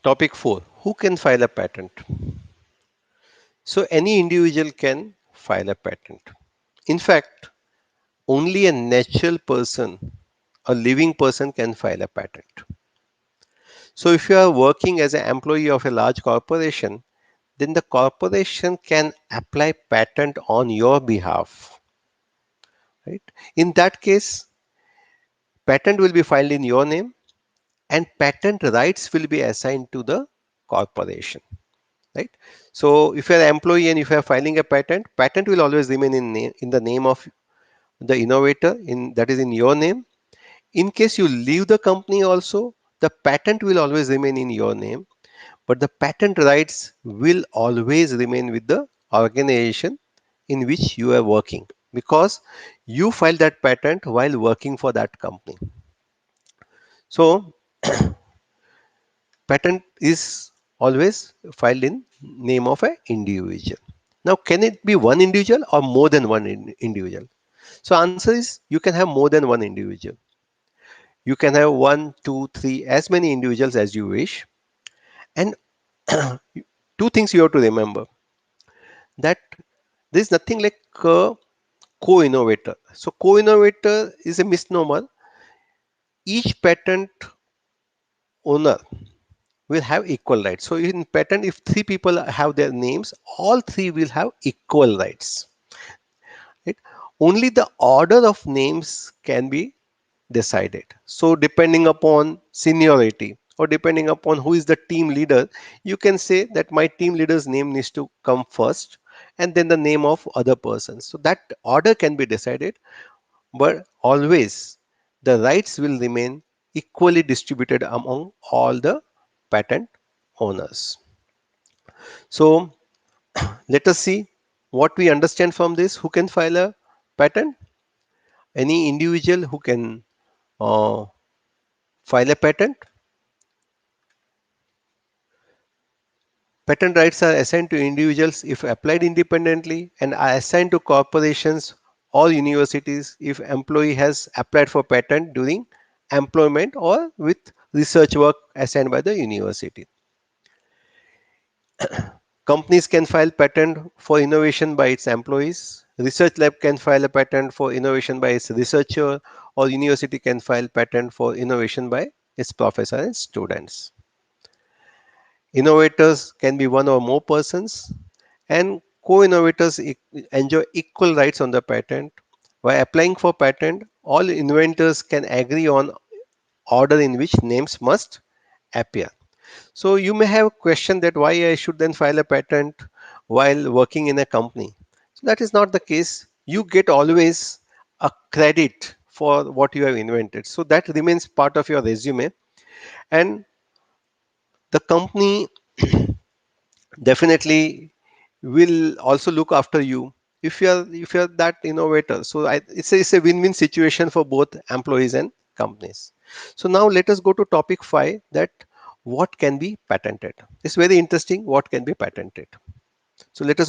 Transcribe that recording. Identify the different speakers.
Speaker 1: Topic 4. Who can file a patent? So any individual can file a patent. In fact, only a natural person, a living person can file a patent. So if you are working as an employee of a large corporation, then the corporation can apply patent on your behalf, right? In that case, patent will be filed in your name and patent rights will be assigned to the corporation, right? So if you're an employee and if you're filing a patent, patent will always remain in the name of the innovator, in that is in your name. In case you leave the company also, the patent will always remain in your name, but the patent rights will always remain with the organization in which you are working, because you filed that patent while working for that company. So patent is always filed in name of an individual. Now, can it be one individual or more than one individual? So answer is you can have more than one individual. You can have one, two, three, as many individuals as you wish. And two things you have to remember, that there is nothing like a co-innovator. So co-innovator is a misnomer. Each patent owner will have equal rights. So in patent, if three people have their names, all three will have equal rights. Right? Only the order of names can be decided. So depending upon seniority or depending upon who is the team leader, you can say that my team leader's name needs to come first and then the name of other persons. So that order can be decided, but always the rights will remain equally distributed among all the patent owners. So let us see what we understand from this. Who can file a patent? Any individual who can uh, file a patent. Patent rights are assigned to individuals if applied independently and are assigned to corporations or universities if employee has applied for patent during employment or with research work assigned by the university. Companies can file patent for innovation by its employees. Research lab can file a patent for innovation by its researcher, or university can file patent for innovation by its professor and students. Innovators can be one or more persons, and co-innovators enjoy equal rights on the patent. By applying for patent, all inventors can agree on order in which names must appear. So you may have a question that why I should then file a patent while working in a company. So that is not the case. You get always a credit for what you have invented. So that remains part of your resume, and the company definitely will also look after you if you're that innovator. So it's a win-win situation for both employees and companies. So now let us go to topic 5, that what can be patented. It's very interesting, what can be patented. So let us